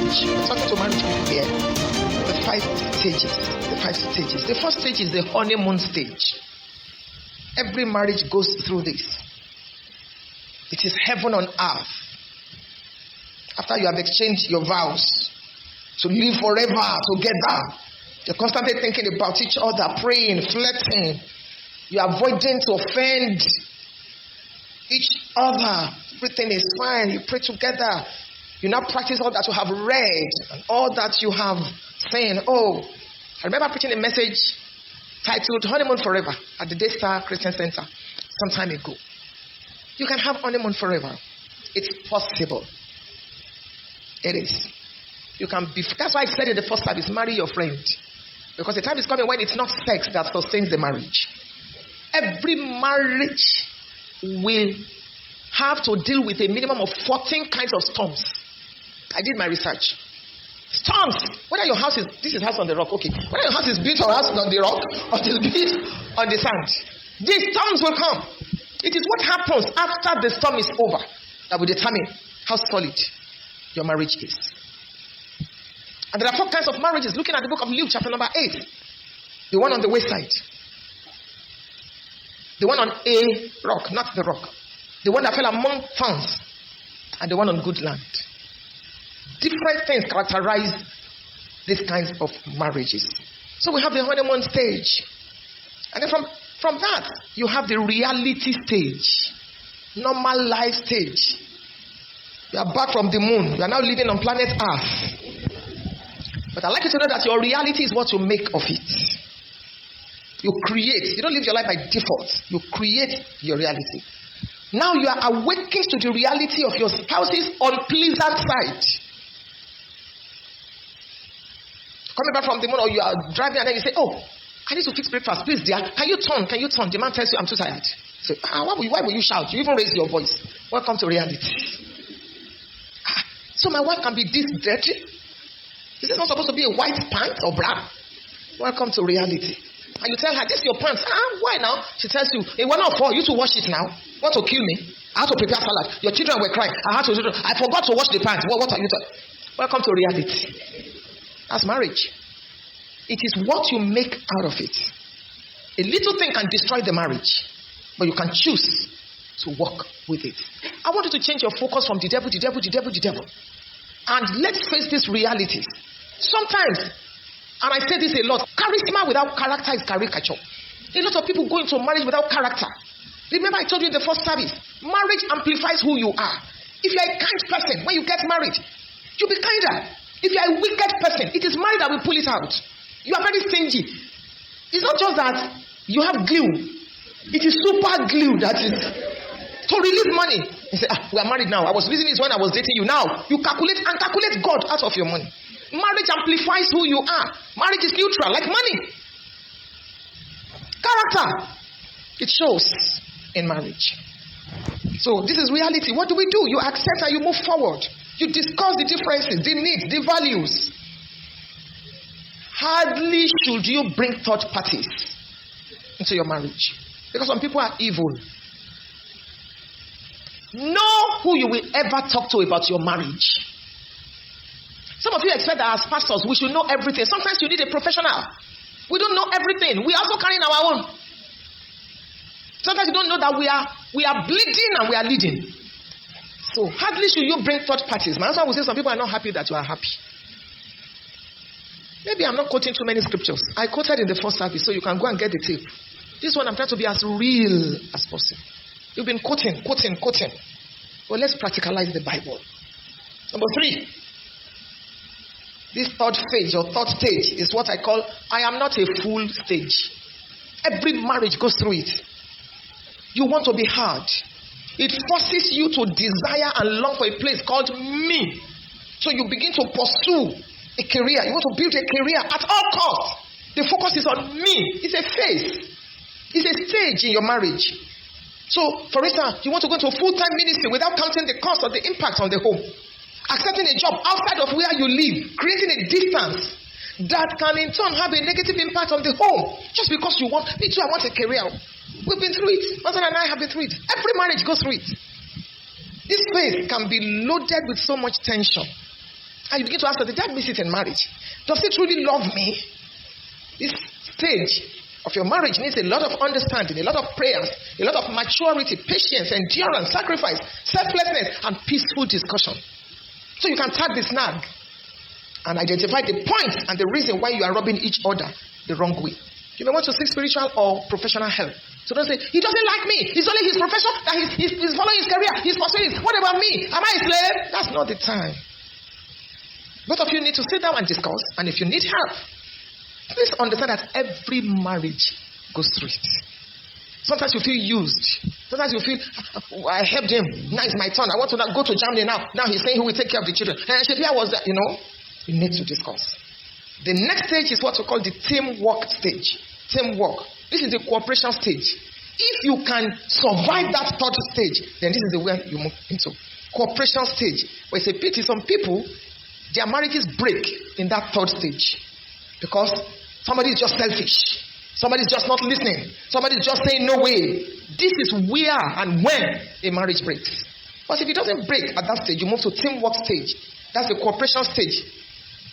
marriage. I'm talking to marriage people here. The 5 stages. The 5 stages. The first stage is the honeymoon stage. Every marriage goes through this. It is heaven on earth. After you have exchanged your vows to live forever together, you're constantly thinking about each other, praying, flirting. You're avoiding to offend each other. Everything is fine. You pray together. You now practice all that you have read and all that you have seen. Oh, I remember preaching a message titled Honeymoon Forever at the Daystar Christian Center some time ago. You can have honeymoon forever. It's possible. It is. You can be. That's why I said in the first service, marry your friend. Because the time is coming when it's not sex that sustains the marriage. Every marriage will have to deal with a minimum of 14 kinds of storms. I did my research. Storms. Whether your house is, this is house on the rock, okay. Whether your house is built or house on the rock or it is built on the sand. These storms will come. It is what happens after the storm is over that will determine how solid your marriage is. And there are 4 kinds of marriages. Looking at the book of Luke, chapter number 8. The one on the wayside. The one on a rock, not the rock. The one that fell among thorns. And the one on good land. Different things characterize these kinds of marriages. So we have the honeymoon stage. And then from that, you have the reality stage. Normal life stage. You are back from the moon. You are now living on planet Earth. But I'd like you to know that your reality is what you make of it. You create. You don't live your life by default. You create your reality. Now you are awakened to the reality of your spouse's unpleasant side. Coming back from the moon, or you are driving and then you say, oh, I need to fix breakfast. Please, dear. Can you turn? Can you turn? The man tells you, I'm too tired. Say, why will you shout? You even raise your voice. Welcome to reality. So my wife can be this dirty? Is this not supposed to be a white pants or brown? Welcome to reality. And you tell her, this is your pants. Why now? She tells you, it went off for you to wash it now. Want to kill me? I had to prepare salad. Your children were crying. I forgot to wash the pants. What are you doing? Welcome to reality. That's marriage. It is what you make out of it. A little thing can destroy the marriage, but you can choose to work with it. I want you to change your focus from the devil. And let's face these realities. Sometimes, and I say this a lot, charisma without character is caricature. A lot of people go into marriage without character. Remember I told you in the first service, marriage amplifies who you are. If you're a kind person, when you get married, you'll be kinder. If you're a wicked person, it is marriage that will pull it out. You are very stingy. It's not just that you have glue. It is super glue that is to release money. You say, we are married now. I was using this when I was dating you. Now, you calculate God out of your money. Marriage amplifies who you are. Marriage is neutral, like money. Character. It shows in marriage. So, this is reality. What do? You accept and you move forward. You discuss the differences, the needs, the values. Hardly should you bring third parties into your marriage. Because some people are evil. Know who you will ever talk to about your marriage. Some of you expect that as pastors, we should know everything. Sometimes you need a professional. We don't know everything. We are also carrying our own. Sometimes you don't know that we are bleeding and we are leading. So hardly should you bring third parties. My husband will say some people are not happy that you are happy. Maybe I'm not quoting too many scriptures. I quoted in the first service, so you can go and get the tape. This one I'm trying to be as real as possible. You've been quoting. Well, let's practicalize the Bible. Number 3. This third phase or third stage is what I call I am not a fool stage. Every marriage goes through it. You want to be heard. It forces you to desire and long for a place called me. So you begin to pursue a career. You want to build a career at all costs. The focus is on me. It's a phase. It's a stage in your marriage. So, for instance, you want to go into a full-time ministry without counting the cost or the impact on the home. Accepting a job outside of where you live, creating a distance that can in turn have a negative impact on the home. Just because you want, me too, I want a career. We've been through it. My husband and I have been through it. Every marriage goes through it. This phase can be loaded with so much tension. And you begin to ask, did I miss it in marriage? Does it really love me? This stage of your marriage needs a lot of understanding, a lot of prayers, a lot of maturity, patience, endurance, sacrifice, selflessness, and peaceful discussion. So you can tag the snag and identify the points and the reason why you are rubbing each other the wrong way. You may want to seek spiritual or professional help. So don't say, he doesn't like me. It's only his profession that he's following his career. He's pursuing it. What about me? Am I a slave? That's not the time. Both of you need to sit down and discuss. And if you need help, please understand that every marriage goes through it. Sometimes you feel used. Sometimes you feel, I helped him. Now it's my turn. I want to go to Germany now. Now he's saying who will take care of the children. And Shefia was that, you know. You need to discuss. The next stage is what we call the teamwork stage. Teamwork. This is the cooperation stage. If you can survive that third stage, then this is the way you move into cooperation stage. But it's a pity some people, their marriages break in that third stage because somebody is just selfish. Somebody is just not listening. Somebody is just saying no way. This is where and when a marriage breaks. But if it doesn't break at that stage, you move to teamwork stage. That's the cooperation stage.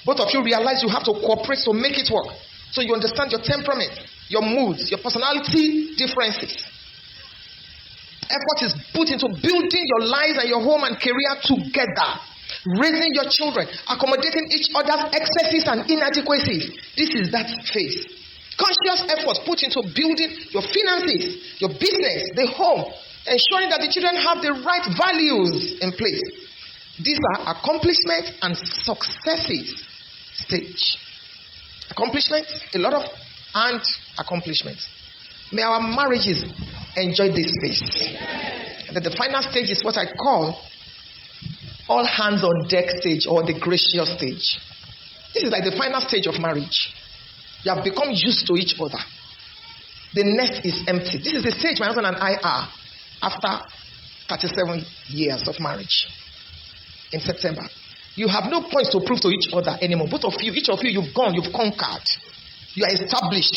Both of you realize you have to cooperate to make it work. So you understand your temperament, your moods, your personality differences. Effort is put into building your lives and your home and career together. Raising your children, accommodating each other's excesses and inadequacies. This is that phase. Conscious effort put into building your finances, your business, the home, ensuring that the children have the right values in place. These are accomplishments and successes stage. Accomplishments, a lot of and accomplishments. May our marriages enjoy this phase. And then the final stage is what I call all hands on deck stage or the gracious stage. This is like the final stage of marriage. You have become used to each other. The nest is empty. This is the stage my husband and I are after 37 years of marriage. In September. You have no points to prove to each other anymore. Both of you, each of you, you've gone, you've conquered. You are established.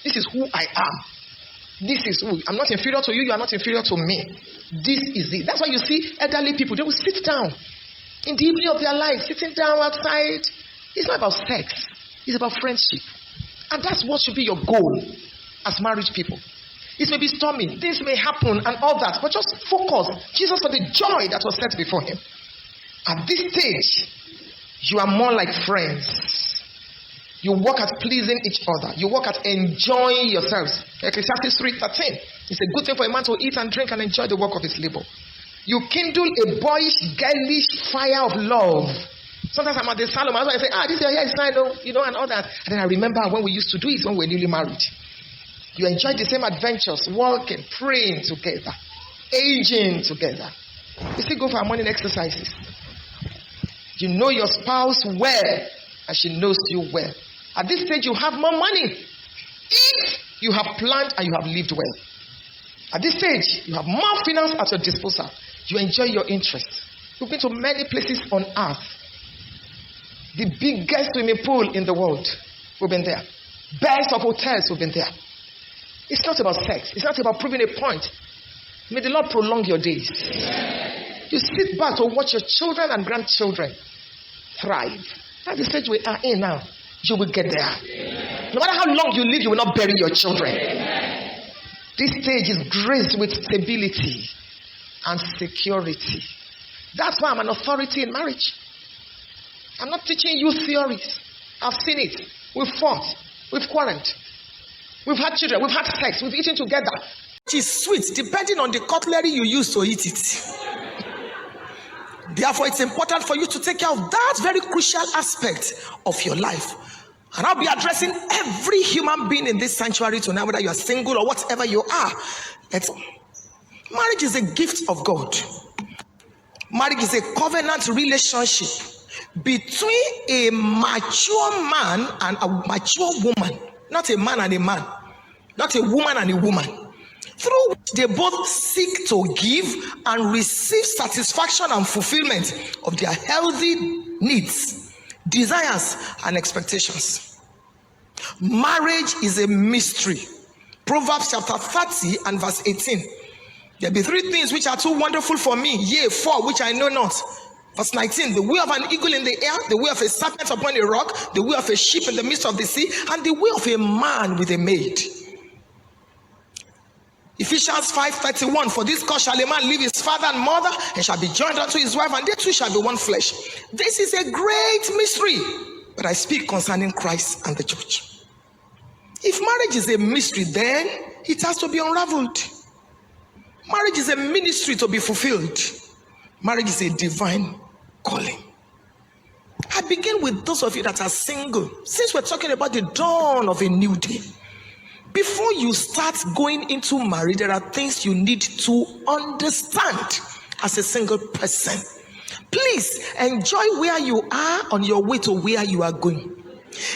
This is who I am. This is who. I'm not inferior to you, you are not inferior to me. This is it. That's why you see elderly people, they will sit down in the evening of their life, sitting down outside. It's not about sex. It's about friendship. And that's what should be your goal as married people. It may be stormy, things may happen and all that, but just focus. Jesus for the joy that was set before him. At this stage, you are more like friends. You work at pleasing each other. You work at enjoying yourselves. Ecclesiastes 3:13. It's a good thing for a man to eat and drink and enjoy the work of his labor. You kindle a boyish, girlish fire of love. Sometimes I'm at the salon, I say, this your hair is nice, and all that. And then I remember when we used to do it when we were newly married. You enjoy the same adventures, walking, praying together, aging together. You still go for our morning exercises. You know your spouse well, and she knows you well. At this stage, you have more money if you have planned and you have lived well. At this stage, you have more finance at your disposal. You enjoy your interests. You've been to many places on earth. The biggest swimming pool in the world, we've been there. Best of hotels, we've been there. It's not about sex. It's not about proving a point. May the Lord prolong your days. You sit back to watch your children and grandchildren thrive. That's the stage we are in now. You will get there. No matter how long you live, you will not bury your children. This stage is graced with stability and security. That's why I'm an authority in marriage. I'm not teaching you theories. I've seen it. We've fought. We've quarreled. We've had children. We've had sex. We've eaten together. It is sweet depending on the cutlery you use to eat it. Therefore, it's important for you to take care of that very crucial aspect of your life. And I'll be addressing every human being in this sanctuary tonight, whether you are single or whatever you are. Marriage is a gift of God. Marriage is a covenant relationship between a mature man and a mature woman. Not a man and a man. Not a woman and a woman. Through which they both seek to give and receive satisfaction and fulfillment of their healthy needs, desires, and expectations. Marriage is a mystery. Proverbs chapter 30 and verse 18. There be three things which are too wonderful for me, yea, four which I know not. Verse 19, the way of an eagle in the air, the way of a serpent upon a rock, the way of a ship in the midst of the sea, and the way of a man with a maid. Ephesians 5:31, for this cause shall a man leave his father and mother, and shall be joined unto his wife, and they two shall be one flesh. This is a great mystery, but I speak concerning Christ and the church. If marriage is a mystery, then it has to be unraveled. Marriage is a ministry to be fulfilled. Marriage is a divine calling. I begin with those of you that are single. Since we're talking about the dawn of a new day, before you start going into marriage, there are things you need to understand as a single person. Please enjoy where you are on your way to where you are going.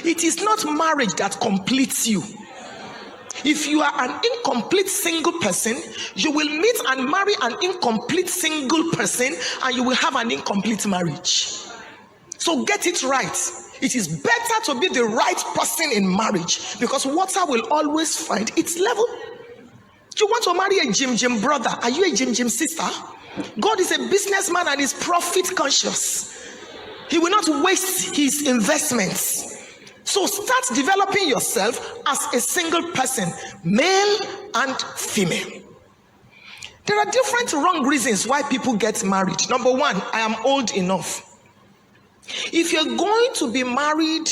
It is not marriage that completes you. If you are an incomplete single person, you will meet and marry an incomplete single person, and you will have an incomplete marriage. So get it right. It is better to be the right person in marriage, because water will always find its level. You want to marry a Jim brother? Are you a Jim sister? God is a businessman and is profit conscious. He will not waste his investments. So start developing yourself as a single person, male and female. There are different wrong reasons why people get married. Number one, I am old enough. If you're going to be married,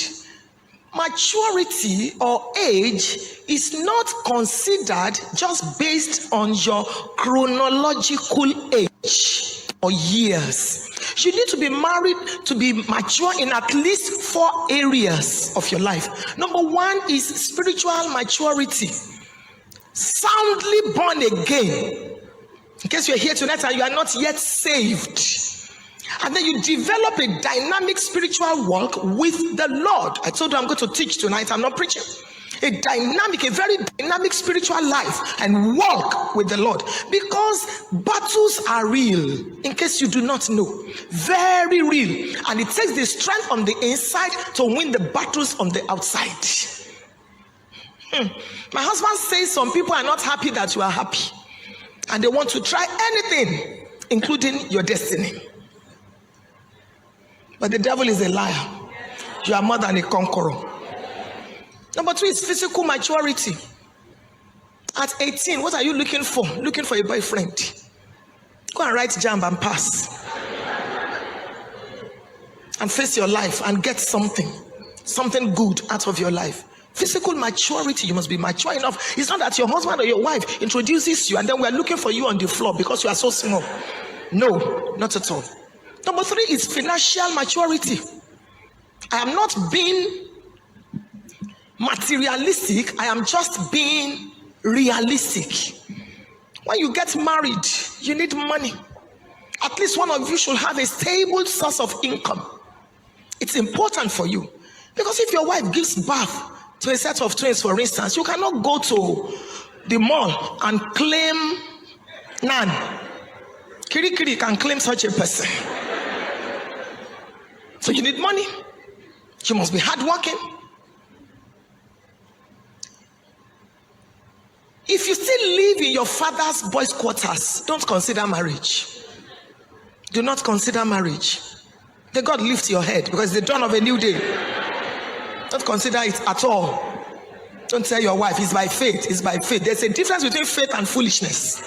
maturity or age is not considered just based on your chronological age or years. You need to be married to be mature in at least 4 areas of your life. Number one is spiritual maturity. Soundly born again. In case you're here tonight and you are not yet saved. And then you develop a dynamic spiritual walk with the Lord. I told you I'm going to teach tonight. I'm not preaching. A very dynamic spiritual life and walk with the Lord. Because battles are real. In case you do not know. Very real. And it takes the strength on the inside to win the battles on the outside. My husband says some people are not happy that you are happy. And they want to try anything, including your destiny. But the devil is a liar. You are more than a conqueror. Number 2 is physical maturity. At 18, what are you looking for? Looking for a boyfriend. Go and write JAMB and pass. And face your life and get something good out of your life. Physical maturity, you must be mature enough. It's not that your husband or your wife introduces you and then we are looking for you on the floor because you are so small. No, not at all. Number 3 is financial maturity. I am not being materialistic, I am just being realistic. When you get married, you need money. At least one of you should have a stable source of income. It's important for you. Because if your wife gives birth to a set of twins, for instance, you cannot go to the mall and claim none. Kiri can claim such a person. So you need money. You must be hardworking. If you still live in your father's boys' quarters, don't consider marriage. Do not consider marriage. May God lift your head because it's the dawn of a new day. Don't consider it at all. Don't tell your wife, it's by faith, it's by faith. There's a difference between faith and foolishness.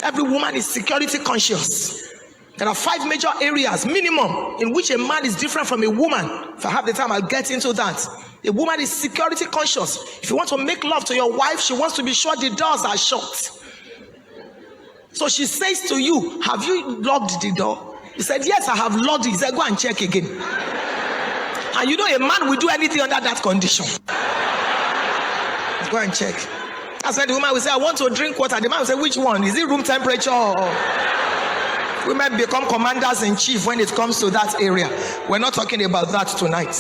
Every woman is security conscious. There are 5 major areas, minimum, in which a man is different from a woman. If I have the time, I'll get into that. A woman is security conscious. If you want to make love to your wife, she wants to be sure the doors are shut. So she says to you, have you locked the door? He said, yes, I have locked it. He said, go and check again. And you know a man will do anything under that condition. Go and check. That's why the woman will say, I want to drink water. The man will say, which one? Is it room temperature or... Women become commanders in chief when it comes to that area. We're not talking about that tonight.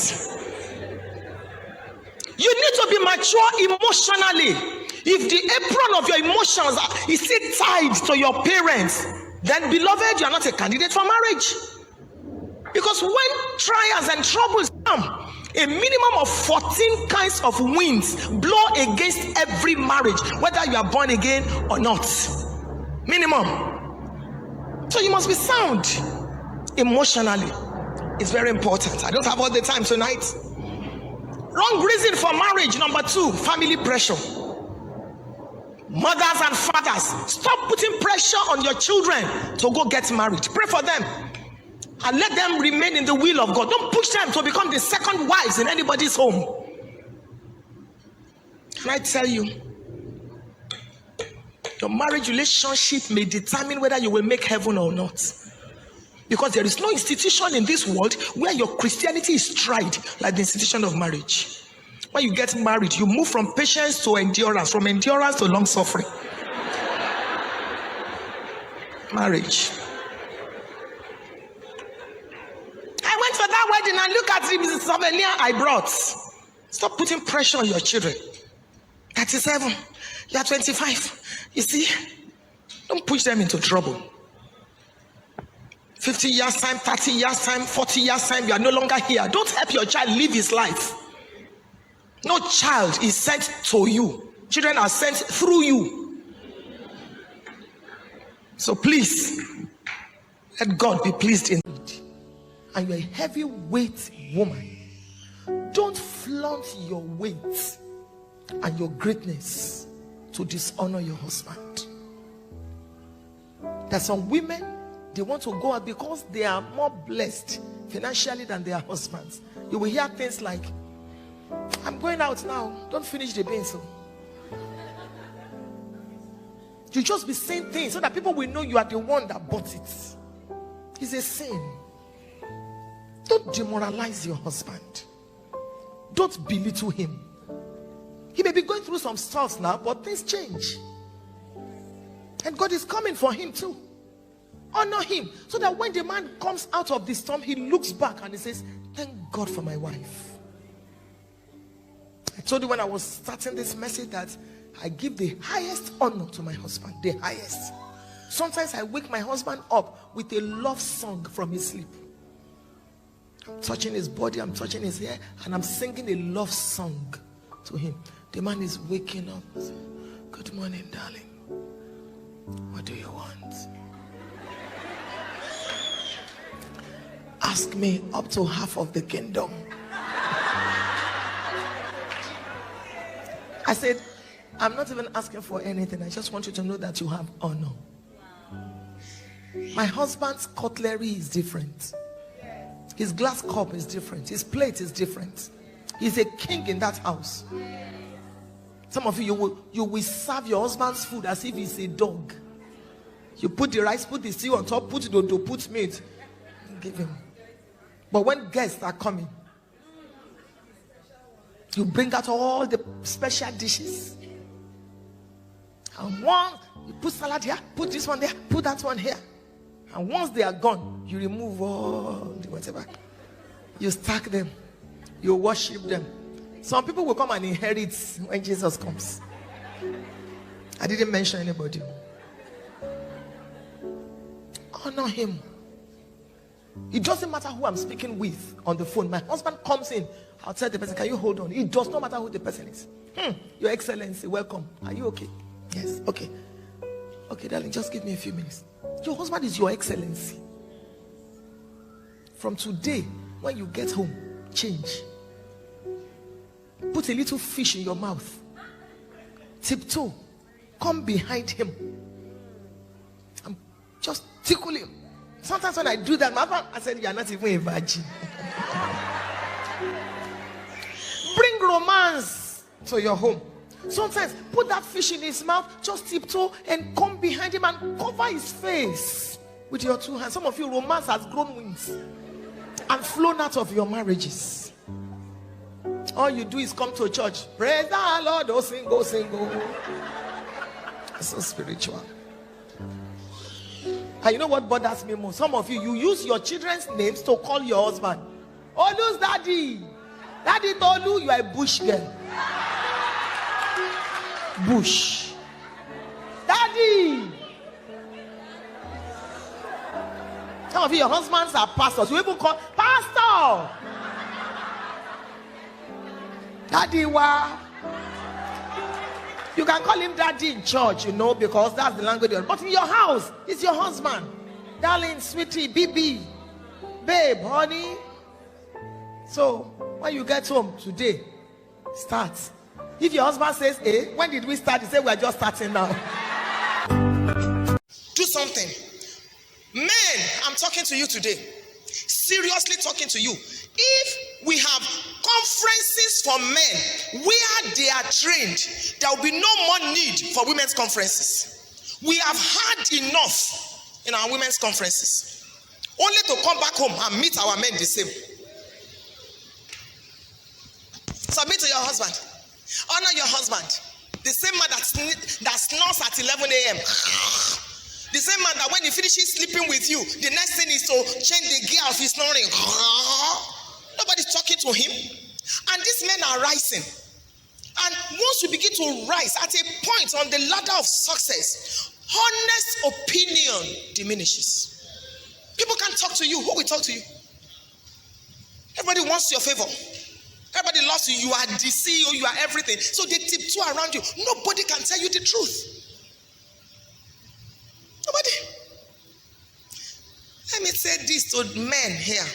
You need to be mature emotionally. If the apron of your emotions is still tied to your parents, then beloved, you are not a candidate for marriage. Because when trials and troubles come, a minimum of 14 kinds of winds blow against every marriage, whether you are born again or not. Minimum. So you must be sound. Emotionally, it's very important. I don't have all the time tonight. Wrong reason for marriage. Number 2, family pressure. Mothers and fathers, stop putting pressure on your children to go get married. Pray for them and let them remain in the will of God. Don't push them to become the second wives in anybody's home. Can I tell you, your marriage relationship may determine whether you will make heaven or not. Because there is no institution in this world where your Christianity is tried like the institution of marriage. When you get married, you move from patience to endurance, from endurance to long suffering. Marriage. I went for that wedding and look at the souvenir I brought. Stop putting pressure on your children. 37, you are 25. You see, don't push them into trouble. 50 years time, 30 years time, 40 years time, you are no longer here. Don't help your child live his life. No child is sent to you. Children are sent through you. So please, let God be pleased in it. And you're a heavyweight woman. Don't flaunt your weight and your greatness to dishonor your husband. There's some women, they want to go out because they are more blessed financially than their husbands. You will hear things like, I'm going out now, don't finish the beans. You just be saying things so that people will know you are the one that bought it. It's a sin. Don't demoralize your husband. Don't belittle him. He may be going through some stuff now, but things change. And God is coming for him too. Honor him, so that when the man comes out of the storm, he looks back and he says, thank God for my wife. I told you when I was starting this message that I give the highest honor to my husband. The highest. Sometimes I wake my husband up with a love song from his sleep. I'm touching his body, I'm touching his hair, and I'm singing a love song to him. The man is waking up. Good morning, darling. What do you want? Ask me up to half of the kingdom. I said, I'm not even asking for anything. I just want you to know that you have honor. My husband's cutlery is different. His glass cup is different. His plate is different. He's a king in that house. Some of you will serve your husband's food as if he's a dog. You put the rice, put the stew on top, put dodo, put meat, give him. But when guests are coming, you bring out all the special dishes. And one, you put salad here, put this one there, put that one here. And once they are gone, you remove all the whatever. You stack them. You worship them. Some people will come and inherit when Jesus comes. I didn't mention anybody. Honor him. It doesn't matter who I'm speaking with on the phone. My husband comes in. I'll tell the person, can you hold on? It does not matter who the person is. Your Excellency, welcome. Are you okay? Yes, okay. Okay, darling, just give me a few minutes. Your husband is your Excellency. From today, when you get home, change. Put a little fish in your mouth. Tiptoe. Come behind him. And just tickle him. Sometimes when I do that, my husband, I said, you are not even a virgin. Bring romance to your home. Sometimes put that fish in his mouth, just tiptoe and come behind him and cover his face with your two hands. Some of you, romance has grown wings and flown out of your marriages. All you do is come to church. Praise the Lord. Oh, sing, oh, sing, oh. It's so spiritual. And you know what bothers me more? Some of you, you use your children's names to call your husband. Olu's daddy. Daddy Tolu, you are a bush girl. Bush. Daddy. Some of you, your husbands are pastors. You even call pastor. Daddy, wa. You can call him daddy in church, you know, because that's the language. But in your house, it's your husband. Darling, sweetie, baby. babe, honey. So when you get home today, start. If your husband says, "Hey, when did we start?" You say, "We are just starting now." Do something. Men, I'm talking to you today. Seriously talking to you. If we have conferences for men where they are trained, there will be no more need for women's conferences. We have had enough in our women's conferences. Only to come back home and meet our men the same. Submit to your husband. Honor your husband. The same man that snores at 11 a.m. The same man that when he finishes sleeping with you, the next thing is to change the gear of his snoring. Nobody's talking to him. And these men are rising. And once you begin to rise at a point on the ladder of success, honest opinion diminishes. People can't talk to you. Who will talk to you? Everybody wants your favor. Everybody loves you. You are the CEO. You are everything. So they tiptoe around you. Nobody can tell you the truth. Nobody. Let me say this to men here.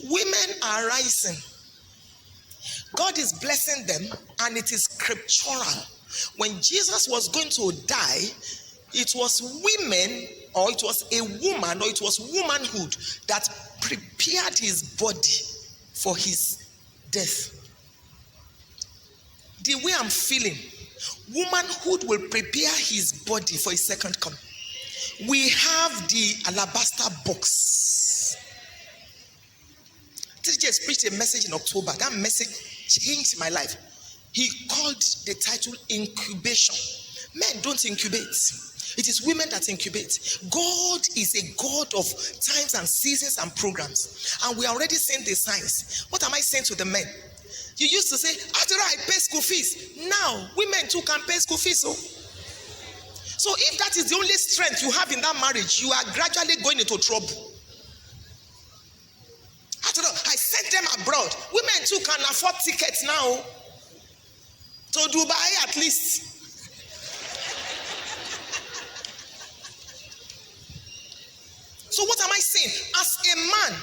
Women are rising. God is blessing them, and it is scriptural. When Jesus was going to die, it was women, or it was a woman, or it was womanhood that prepared his body for his death. The way I'm feeling, womanhood will prepare his body for his second coming. We have the alabaster box. TJ preached a message in October. That message changed my life. He called the title Incubation. Men don't incubate. It is women that incubate. God is a God of times and seasons and programs. And we are already seeing the signs. What am I saying to the men? You used to say, after I pay school fees. Now, women too can pay school fees. So if that is the only strength you have in that marriage, you are gradually going into trouble. After all, I sent them abroad. Women too can afford tickets now. To Dubai at least. So what am I saying? As a man,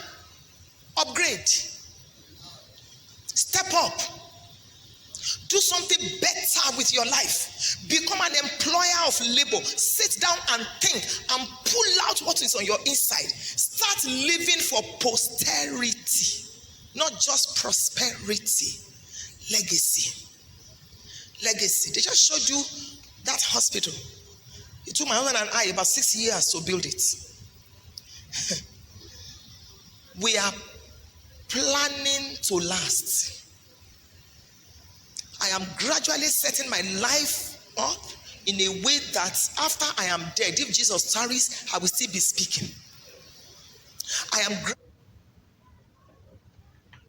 upgrade. Step up. Do something better with your life. Become an employer of labor. Sit down and think and pull out what is on your inside. Start living for posterity, not just prosperity. Legacy. Legacy. They just showed you that hospital. It took my husband and I about 6 years to build it. We are planning to last. I am gradually setting my life up in a way that after I am dead, if Jesus tarries, I will still be speaking. I am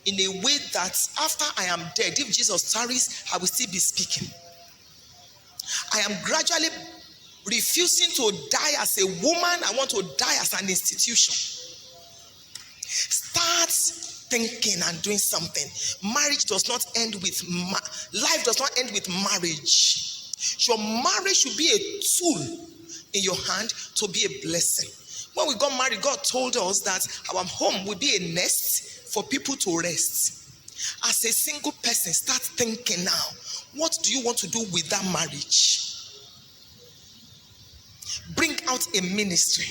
in a way that after I am dead, if Jesus tarries, I will still be speaking. I am gradually refusing to die as a woman. I want to die as an institution. Start thinking and doing something. Marriage does not end with life does not end with marriage. Your marriage should be a tool in your hand to be a blessing. When we got married, God told us that our home will be a nest for people to rest. As a single person, start thinking now. What do you want to do with that marriage? Bring out a ministry.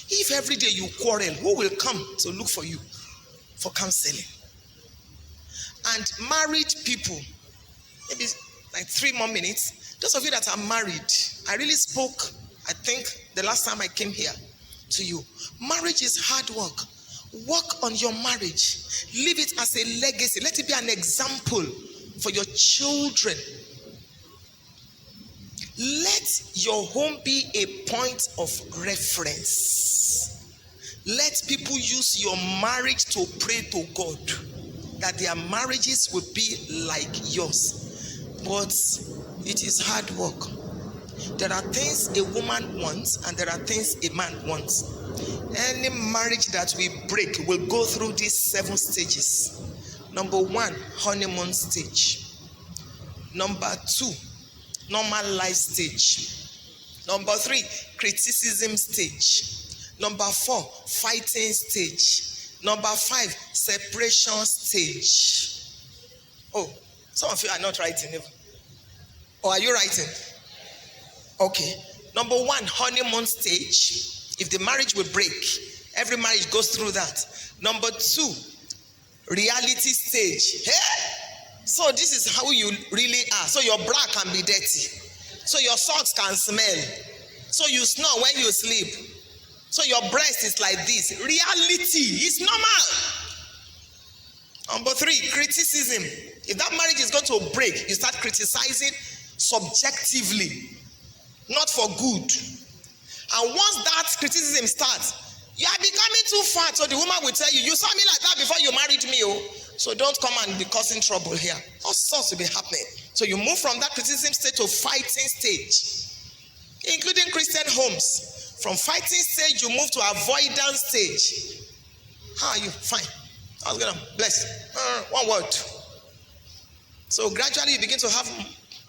If every day you quarrel, who will come to look for you for counseling? And married people, maybe like 3 more minutes. Those of you that are married, I really spoke, I think, the last time I came here to you. Marriage is hard work. Work on your marriage. Leave it as a legacy. Let it be an example for your children. Let your home be a point of reference. Let people use your marriage to pray to God that their marriages will be like yours. But it is hard work. There are things a woman wants and there are things a man wants. Any marriage that we break will go through these 7 stages. Number 1, honeymoon stage. Number 2, normal life stage. Number 3, criticism stage. Number 4, fighting stage. Number 5, separation stage. Oh, some of you are not writing. Or are you writing? Okay. Number 1, honeymoon stage. If the marriage will break, every marriage goes through that. Number 2, reality stage. Hey! So this is how you really are. So your bra can be dirty. So your socks can smell. So you snore when you sleep. So your breast is like this. Reality is normal. Number 3, criticism. If that marriage is going to break, you start criticizing subjectively, not for good. And once that criticism starts, you are becoming too fat. So the woman will tell you, you saw me like that before you married me. Oh. So don't come and be causing trouble here. All sorts will be happening. So you move from that criticism stage to fighting stage, including Christian homes. From fighting stage, you move to avoidance stage. How are you? Fine. I was going to bless. One word. So gradually you begin to have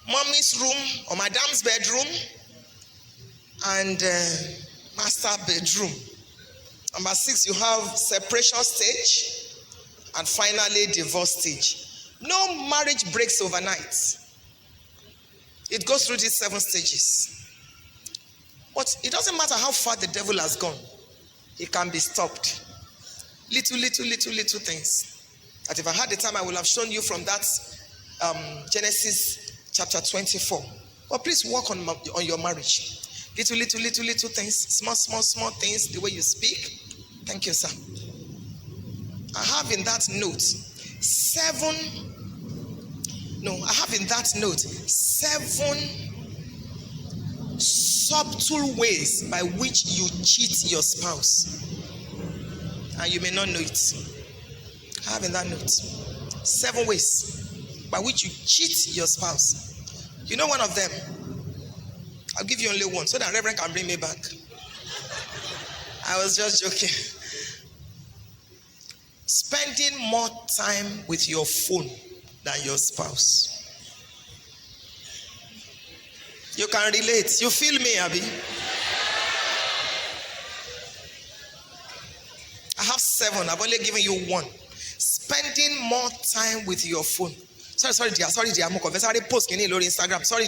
mommy's room or madam's bedroom and master bedroom. Number 6, you have separation stage and finally divorce stage. No marriage breaks overnight. It goes through these 7 stages. But it doesn't matter how far the devil has gone. It can be stopped. Little things. That if I had the time, I would have shown you from that Genesis chapter 24. But please work on your marriage. Little things. Small things. The way you speak. Thank you, sir. I have in that note 7 subtle ways by which you cheat your spouse, and you may not know it. I have in that note 7 ways by which you cheat your spouse. You know one of them? I'll give you only one so that Reverend can bring me back. I was just joking. Spending more time with your phone than your spouse. You can relate. You feel me, Abby? I have 7. I've only given you 1. Spending more time with your phone. Sorry, dear. I'm already posting it on Instagram. Sorry,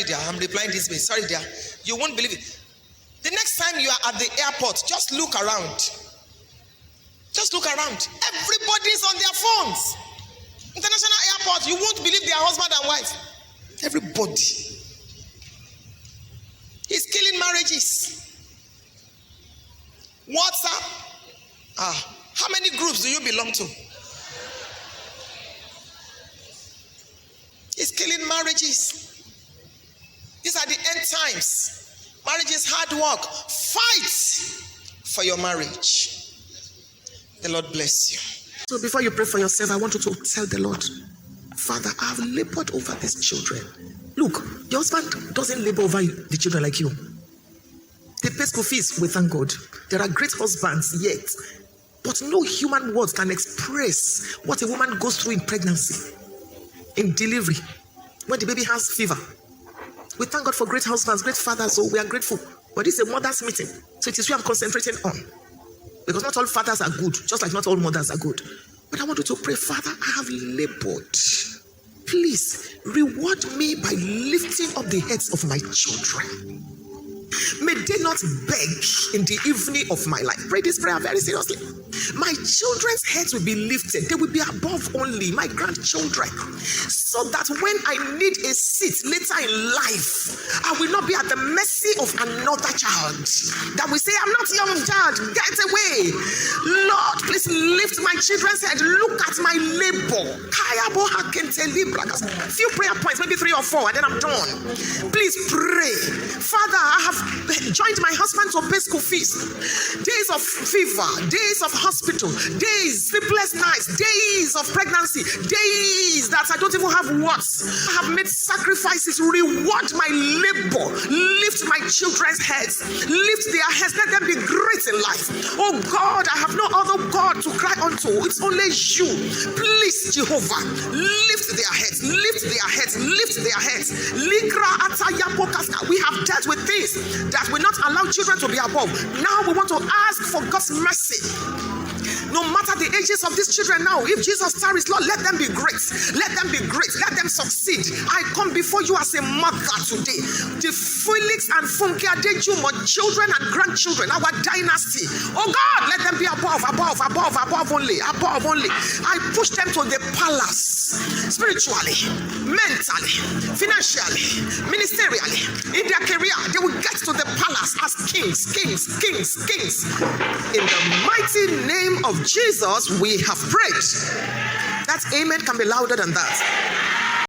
dear. I'm replying this way. Sorry, dear. You won't believe it. The next time you are at the airport, just look around. Everybody's on their phones. International airport, you won't believe they are husband and wife. Everybody is killing marriages. WhatsApp. How many groups do you belong to? It's killing marriages. These are the end times. Marriage is hard work. Fight for your marriage. The Lord bless you. So before you pray for yourself, I want you to tell the Lord, Father, I have labored over these children. Look, your husband doesn't labor over the children like you. They pay school fees, we thank God. There are great husbands yet, but no human words can express what a woman goes through in pregnancy, in delivery, when the baby has fever. We thank God for great husbands, great fathers, so we are grateful. But this is a mother's meeting, so it is what I'm concentrating on. Because not all fathers are good, just like not all mothers are good. But I want you to pray, Father, I have labored. Please reward me by lifting up the heads of my children. May they not beg in the evening of my life. Pray this prayer very seriously. My children's heads will be lifted. They will be above only my grandchildren. So that when I need a seat later in life, I will not be at the mercy of another child. That will say, I'm not your child, get away. Lord, please lift my children's head. Look at my labor. Few prayer points, maybe 3 or 4, and then I'm done. Please pray. Father, I have joined my husband to pay school fees. Days of fever, days of hospital, days, sleepless nights, days of pregnancy, days that I don't even have words. I have made sacrifices. Reward my labor. Lift my children's heads. Lift their heads. Let them be great in life. Oh God, I have no other God to cry unto. It's only you. Please, Jehovah, lift their heads. Lift their heads. Lift their heads. We have dealt with this. that will not allow children to be above. Now we want to ask for God's mercy. No matter the ages of these children now, if Jesus tarries, Lord, let them be great. Let them be great. Let them succeed. I come before you as a mother today. The Felix and Funke Adejumo children and grandchildren, our dynasty. Oh God, let them be above only. I push them to the palace, spiritually, mentally, financially, ministerially, in their career. They will get to the palace as kings. In the mighty name of Jesus, we have prayed. That amen can be louder than that.